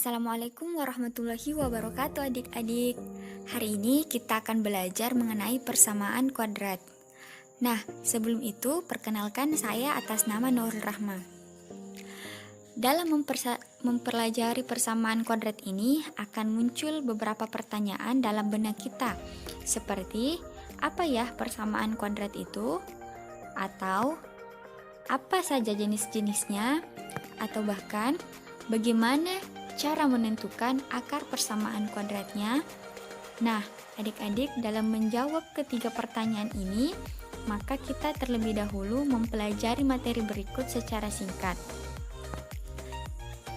Assalamualaikum warahmatullahi wabarakatuh adik-adik. Hari ini kita akan belajar mengenai persamaan kuadrat. Nah, sebelum itu perkenalkan saya atas nama Nurul Rahma. Dalam mempelajari persamaan kuadrat ini akan muncul beberapa pertanyaan dalam benak kita. Seperti, apa ya persamaan kuadrat itu? Atau, apa saja jenis-jenisnya? Atau bahkan, bagaimana cara menentukan akar persamaan kuadratnya? Nah, adik-adik, dalam menjawab ketiga pertanyaan ini, maka kita terlebih dahulu mempelajari materi berikut secara singkat.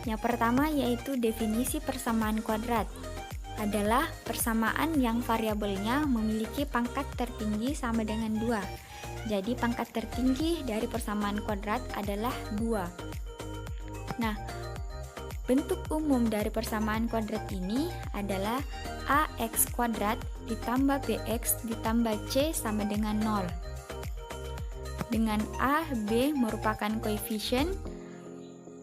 Yang pertama yaitu definisi persamaan kuadrat. Adalah persamaan yang variabelnya memiliki pangkat tertinggi sama dengan 2. Jadi pangkat tertinggi dari persamaan kuadrat adalah 2. Nah, bentuk umum dari persamaan kuadrat ini adalah ax kuadrat ditambah bx ditambah c sama dengan 0. Dengan a, b merupakan koefisien,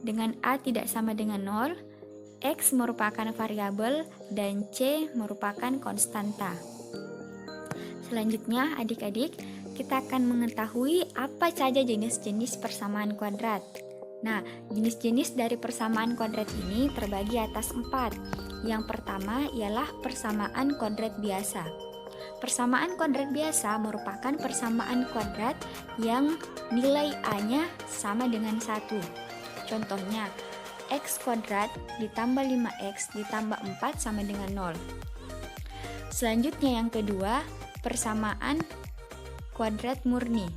dengan a tidak sama dengan 0, x merupakan variabel, dan c merupakan konstanta. Selanjutnya, adik-adik, kita akan mengetahui apa saja jenis-jenis persamaan kuadrat. Nah, jenis-jenis dari persamaan kuadrat ini terbagi atas 4. Yang pertama ialah persamaan kuadrat biasa. Persamaan kuadrat biasa merupakan persamaan kuadrat yang nilai a-nya sama dengan 1. Contohnya, x kuadrat ditambah 5x ditambah 4 sama dengan 0. Selanjutnya yang kedua, persamaan kuadrat murni.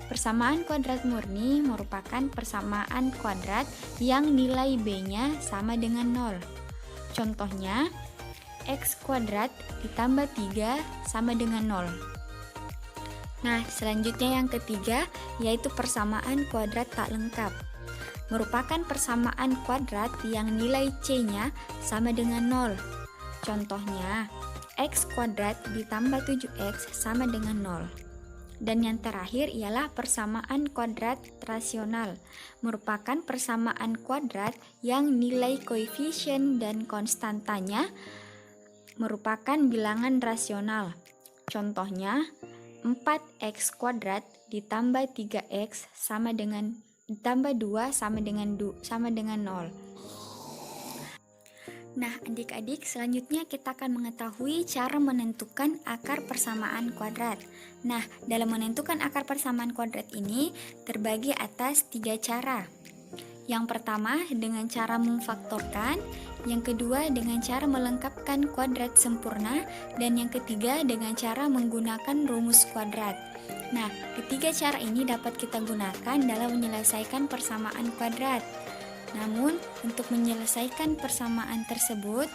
Persamaan kuadrat murni merupakan persamaan kuadrat yang nilai b-nya sama dengan 0. Contohnya, x kuadrat ditambah 3 sama dengan 0. Nah, selanjutnya yang ketiga yaitu persamaan kuadrat tak lengkap. Merupakan persamaan kuadrat yang nilai c-nya sama dengan 0. Contohnya, x kuadrat ditambah 7x sama dengan 0. Dan yang terakhir ialah persamaan kuadrat rasional, merupakan persamaan kuadrat yang nilai koefisien dan konstantanya merupakan bilangan rasional. Contohnya, 4x kuadrat ditambah 3x sama dengan ditambah 2 sama dengan 0. Nah, adik-adik, selanjutnya kita akan mengetahui cara menentukan akar persamaan kuadrat. Nah, dalam menentukan akar persamaan kuadrat ini terbagi atas 3 cara. Yang pertama dengan cara memfaktorkan, yang kedua dengan cara melengkapkan kuadrat sempurna, dan yang ketiga dengan cara menggunakan rumus kuadrat. Nah, ketiga cara ini dapat kita gunakan dalam menyelesaikan persamaan kuadrat. Namun, untuk menyelesaikan persamaan tersebut,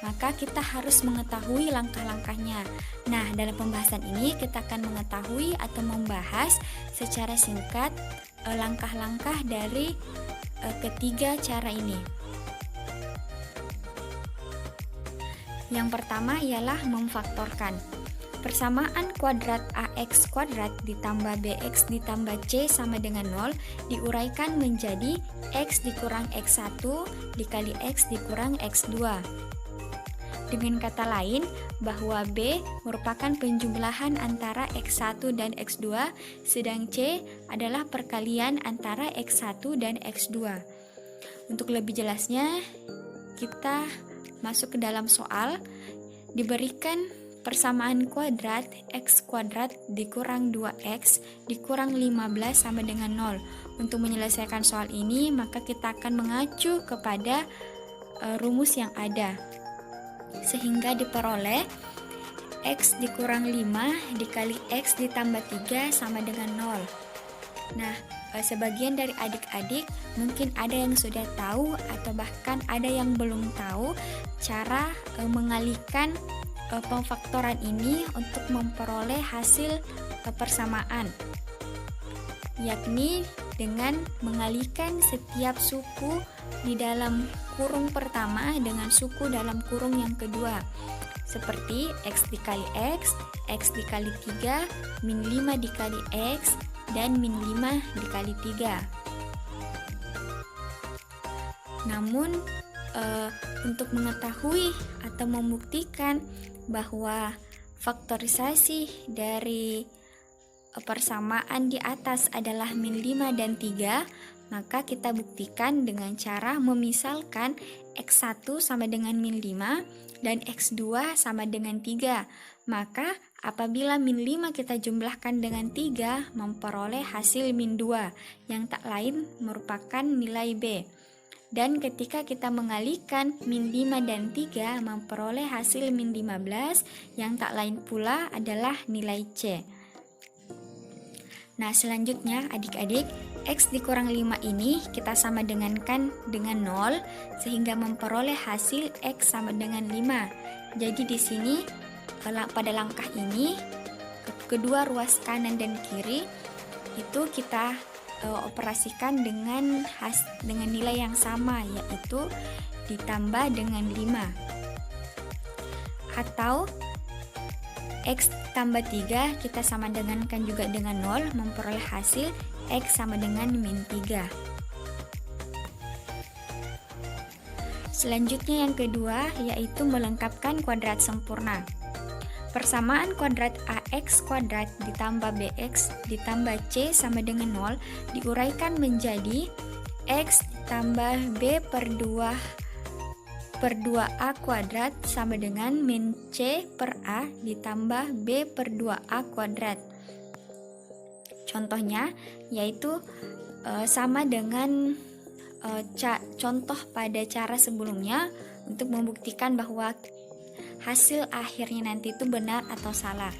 maka kita harus mengetahui langkah-langkahnya. Nah, dalam pembahasan ini kita akan mengetahui atau membahas secara singkat langkah-langkah dari ketiga cara ini. Yang pertama ialah memfaktorkan. Persamaan kuadrat ax kuadrat ditambah bx ditambah c sama dengan 0 diuraikan menjadi x dikurang x1 dikali x dikurang x2. Dengan kata lain, bahwa b merupakan penjumlahan antara x1 dan x2, sedang c adalah perkalian antara x1 dan x2. Untuk lebih jelasnya, kita masuk ke dalam soal. Diberikan persamaan kuadrat x kuadrat dikurang 2x dikurang 15 sama dengan 0. Untuk menyelesaikan soal ini, maka kita akan mengacu kepada rumus yang ada. Sehingga diperoleh x dikurang 5 dikali x ditambah 3 sama dengan 0. Nah, sebagian dari adik-adik mungkin ada yang sudah tahu atau bahkan ada yang belum tahu cara mengalihkan pemfaktoran ini untuk memperoleh hasil persamaan, yakni dengan mengalihkan setiap suku di dalam kurung pertama dengan suku dalam kurung yang kedua, seperti x dikali x dikali 3, min 5 dikali x, dan min 5 dikali 3. Namun untuk mengetahui atau membuktikan bahwa faktorisasi dari persamaan di atas adalah min 5 dan 3, maka kita buktikan dengan cara memisalkan X1 sama dengan min 5 dan X2 sama dengan 3. Maka apabila min 5 kita jumlahkan dengan 3, memperoleh hasil min 2 yang tak lain merupakan nilai B. Dan ketika kita mengalihkan min 5 dan 3, memperoleh hasil min 15 yang tak lain pula adalah nilai C. Nah, selanjutnya adik-adik, X dikurang 5 ini kita sama dengankan dengan 0 sehingga memperoleh hasil X sama dengan 5. Jadi di sini pada langkah ini kedua ruas kanan dan kiri itu kita operasikan dengan nilai yang sama, yaitu ditambah dengan 5. Atau X tambah 3 kita sama dengankan juga dengan 0, memperoleh hasil X sama dengan min 3. Selanjutnya yang kedua yaitu melengkapkan kuadrat sempurna. Persamaan kuadrat AX kuadrat ditambah BX ditambah C sama dengan 0 diuraikan menjadi X ditambah B per 2A kuadrat sama dengan min C per A ditambah B per 2A kuadrat. Contohnya yaitu sama dengan contoh pada cara sebelumnya untuk membuktikan bahwa hasil akhirnya nanti itu benar atau salah.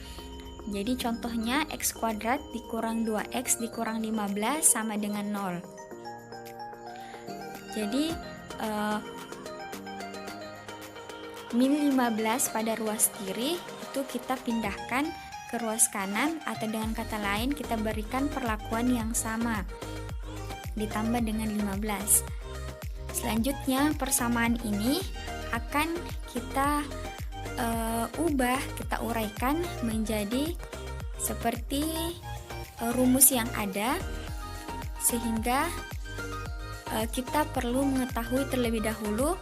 Jadi contohnya X kuadrat dikurang 2X dikurang 15 sama dengan 0. Jadi min 15 pada ruas kiri itu kita pindahkan ke ruas kanan, atau dengan kata lain kita berikan perlakuan yang sama ditambah dengan 15. Selanjutnya persamaan ini akan kita kita uraikan menjadi seperti rumus yang ada, sehingga kita perlu mengetahui terlebih dahulu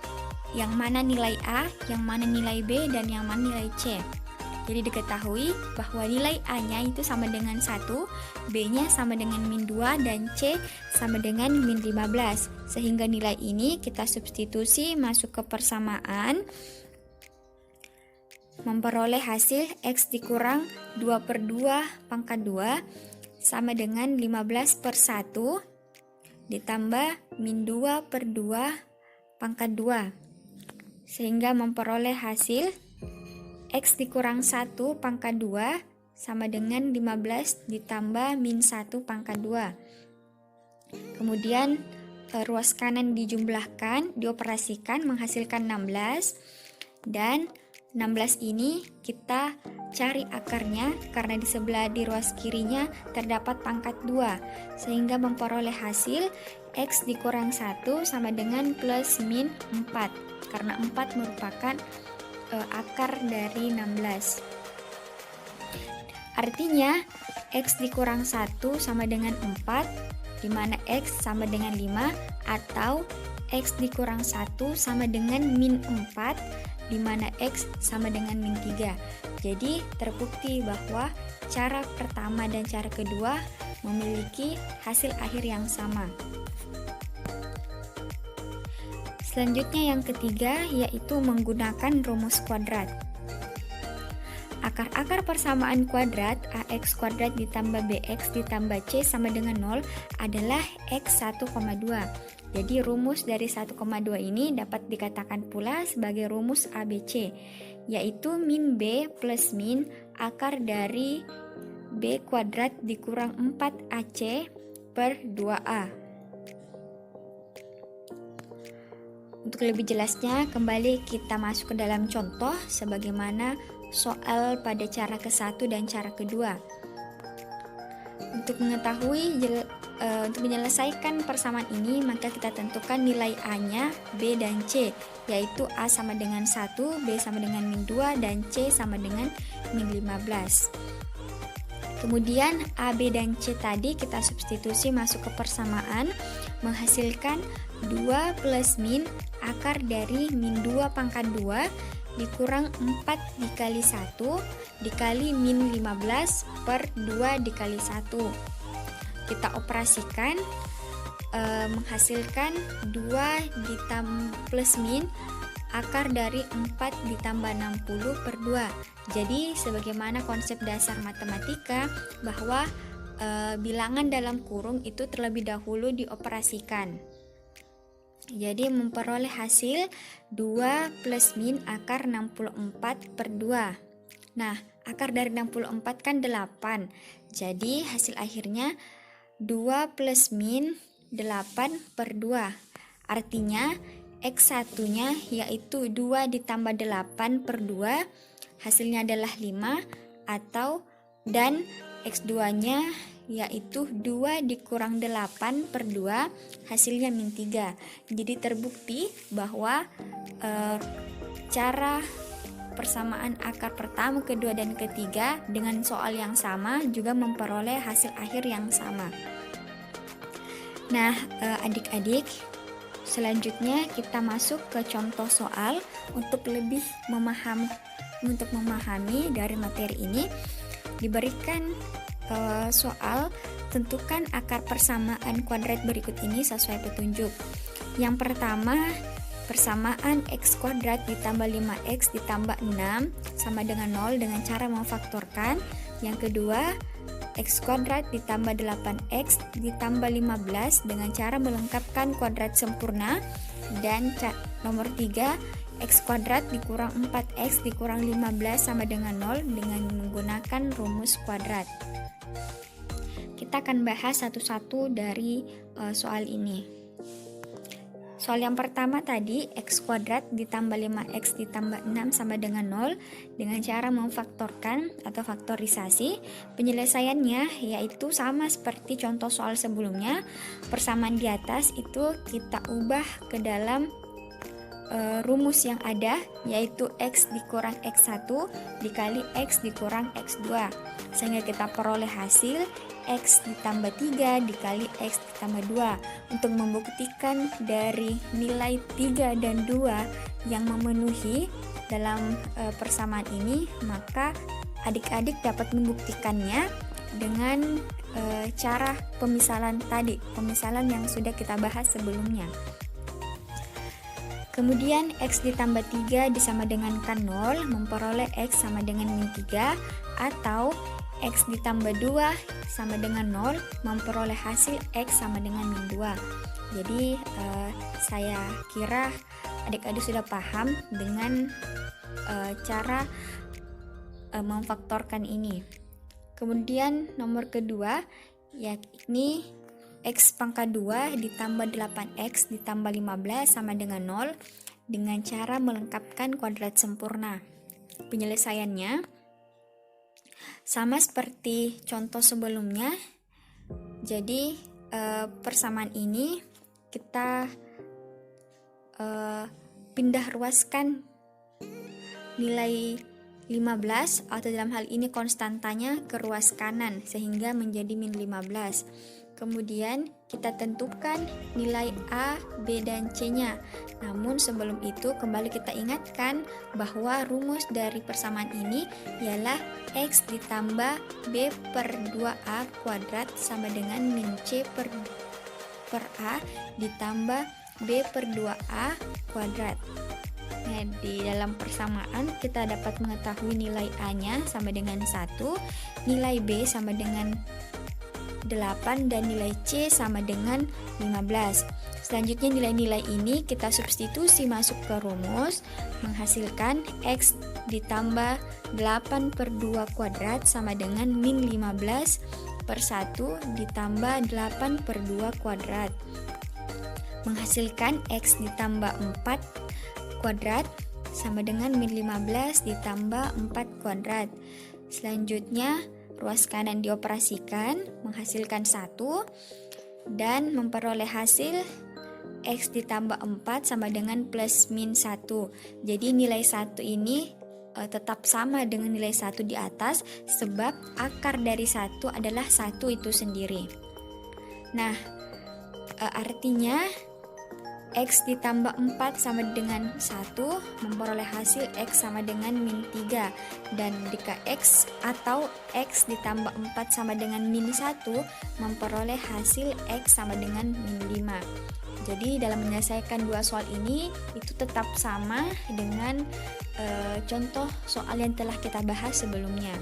yang mana nilai A, yang mana nilai B, dan yang mana nilai C. Jadi diketahui bahwa nilai A-nya itu sama dengan 1, B-nya sama dengan min 2, dan C sama dengan min 15. Sehingga nilai ini kita substitusi masuk ke persamaan, memperoleh hasil X dikurang 2 per 2 pangkat 2 sama dengan 15 per 1 ditambah min 2 per 2 pangkat 2, sehingga memperoleh hasil X dikurang 1 pangkat 2 sama dengan 15 ditambah min 1 pangkat 2. Kemudian ruas kanan dijumlahkan, dioperasikan menghasilkan 16, dan 16 ini kita cari akarnya karena di ruas kirinya terdapat pangkat 2, sehingga memperoleh hasil X dikurang 1 sama dengan plus min 4, karena 4 merupakan akar dari 16. Artinya X dikurang 1 sama dengan 4, di mana X sama dengan 5, atau X dikurang 1 sama dengan min 4, di mana X sama dengan min 3. Jadi terbukti bahwa cara pertama dan cara kedua memiliki hasil akhir yang sama. Selanjutnya yang ketiga yaitu menggunakan rumus kuadrat. Akar-akar persamaan kuadrat AX kuadrat ditambah BX ditambah C sama dengan 0 adalah X 1,2. Jadi rumus dari 1,2 ini dapat dikatakan pula sebagai rumus ABC, yaitu min B plus min akar dari B kuadrat dikurang 4AC per 2A. Untuk lebih jelasnya, kembali kita masuk ke dalam contoh sebagaimana soal pada cara ke-1 dan cara kedua. Untuk menyelesaikan persamaan ini, maka kita tentukan nilai A-nya, B dan C, yaitu A sama dengan 1, B sama dengan min 2, dan C sama dengan min 15. Kemudian A, B, dan C tadi kita substitusi masuk ke persamaan, menghasilkan 2 plus min akar dari min 2 pangkat 2 dikurang 4 dikali 1 dikali min 15 per 2 dikali 1. Kita operasikan, menghasilkan 2 plus min akar dari 4 ditambah 60 per 2. Jadi sebagaimana konsep dasar matematika bahwa bilangan dalam kurung itu terlebih dahulu dioperasikan. Jadi memperoleh hasil 2 plus min akar 64 per 2. Nah, akar dari 64 kan 8. Jadi hasil akhirnya 2 plus min 8 per 2. Artinya X1 nya yaitu 2 ditambah 8 per 2, hasilnya adalah 5, dan X2 nya yaitu 2 dikurang 8 per 2, hasilnya min 3. Jadi terbukti bahwa cara persamaan akar pertama, kedua, dan ketiga dengan soal yang sama juga memperoleh hasil akhir yang sama. Nah, adik-adik, selanjutnya kita masuk ke contoh soal untuk lebih memahami dari materi ini. Diberikan soal, tentukan akar persamaan kuadrat berikut ini sesuai petunjuk. Yang pertama, persamaan x kuadrat ditambah 5x ditambah 6 sama dengan 0 dengan cara memfaktorkan. Yang kedua, x kuadrat ditambah 8x ditambah 15 dengan cara melengkapkan kuadrat sempurna. Dan nomor 3, x kuadrat dikurang 4x dikurang 15 sama dengan 0 dengan menggunakan rumus kuadrat. Kita akan bahas satu-satu dari soal ini. Soal yang pertama tadi, x kuadrat ditambah 5x ditambah 6 sama dengan 0 dengan cara memfaktorkan atau faktorisasi. Penyelesaiannya yaitu sama seperti contoh soal sebelumnya. Persamaan di atas itu kita ubah ke dalam rumus yang ada, yaitu x dikurang x1 dikali x dikurang x2, sehingga kita peroleh hasil x ditambah 3 dikali x ditambah 2. Untuk membuktikan dari nilai 3 dan 2 yang memenuhi dalam persamaan ini, maka adik-adik dapat membuktikannya dengan cara pemisalan tadi, pemisalan yang sudah kita bahas sebelumnya. Kemudian x ditambah 3 disama dengankan 0, memperoleh x sama dengan min 3, atau x ditambah 2 sama dengan 0, memperoleh hasil x sama dengan min 2. Jadi saya kira adik-adik sudah paham dengan cara memfaktorkan ini. Kemudian nomor kedua, yakni x pangkat 2 ditambah 8x ditambah 15 sama dengan 0 dengan cara melengkapkan kuadrat sempurna. Penyelesaiannya sama seperti contoh sebelumnya. Jadi persamaan ini kita pindah ruaskan nilai 15 atau dalam hal ini konstantanya ke ruas kanan sehingga menjadi min 15. Kemudian kita tentukan nilai A, B, dan C-nya. Namun sebelum itu kembali kita ingatkan bahwa rumus dari persamaan ini ialah X ditambah B per 2A kuadrat sama dengan min C per A ditambah B per 2A kuadrat. Nah, di dalam persamaan kita dapat mengetahui nilai A-nya sama dengan 1, nilai B sama dengan 8, dan nilai C sama dengan 15. Selanjutnya nilai-nilai ini kita substitusi masuk ke rumus, menghasilkan X ditambah 8 per 2 kuadrat sama dengan min 15 per 1 ditambah 8 per 2 kuadrat. Menghasilkan X ditambah 4 kuadrat sama dengan min 15 ditambah 4 kuadrat. Selanjutnya ruas kanan dioperasikan, menghasilkan 1 dan memperoleh hasil X ditambah 4 sama dengan plus min 1. Jadi nilai 1 ini tetap sama dengan nilai 1 di atas sebab akar dari 1 adalah 1 itu sendiri. Nah, artinya X ditambah 4 sama dengan 1 memperoleh hasil X sama dengan min 3. Dan jika X atau X ditambah 4 sama dengan min 1 memperoleh hasil X sama dengan min 5. Jadi dalam menyelesaikan dua soal ini itu tetap sama dengan contoh soal yang telah kita bahas sebelumnya.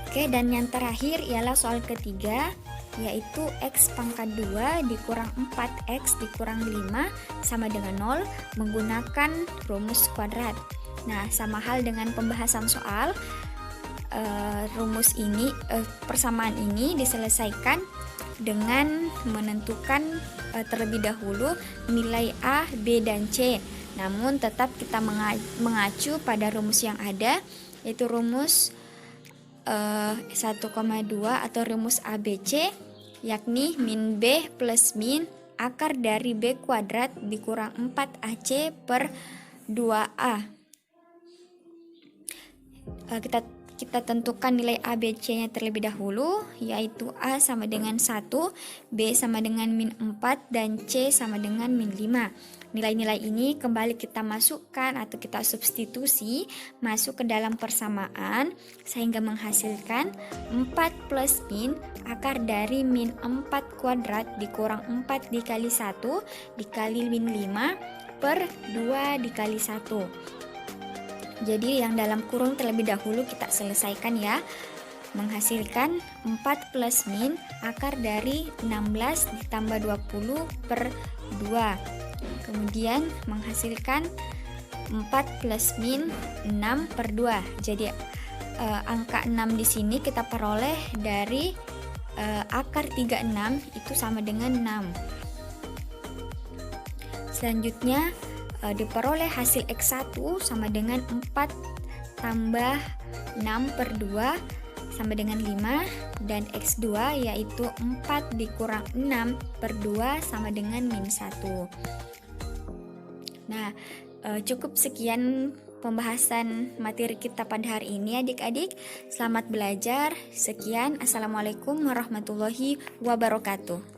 Oke, dan yang terakhir ialah soal ketiga, yaitu X pangkat 2 dikurang 4X dikurang 5 sama dengan 0 menggunakan rumus kuadrat. Nah, sama hal dengan pembahasan soal, persamaan ini diselesaikan dengan menentukan terlebih dahulu nilai A, B, dan C. Namun tetap kita mengacu pada rumus yang ada, yaitu rumus 1,2 atau rumus ABC, yakni min B plus min akar dari B kuadrat dikurang 4AC per 2A. Kita tentukan nilai A, B, C-nya terlebih dahulu, yaitu A sama dengan 1, B sama dengan min 4, dan C sama dengan min 5. Nilai-nilai ini kembali kita masukkan atau kita substitusi masuk ke dalam persamaan sehingga menghasilkan 4 plus min akar dari min 4 kuadrat dikurang 4 dikali 1 dikali min 5 per 2 dikali 1. Jadi yang dalam kurung terlebih dahulu kita selesaikan ya. Menghasilkan 4 plus min akar dari 16 ditambah 20 per 2. Kemudian menghasilkan 4 plus min 6 per 2. Jadi angka 6 di sini kita peroleh dari akar 36 itu sama dengan 6. Selanjutnya diperoleh hasil X1 sama dengan 4 tambah 6 per 2 sama dengan 5, dan X2 yaitu 4 dikurang 6 per 2 sama dengan min 1. Nah, cukup sekian pembahasan materi kita pada hari ini adik-adik. Selamat belajar. Sekian, Assalamualaikum warahmatullahi wabarakatuh.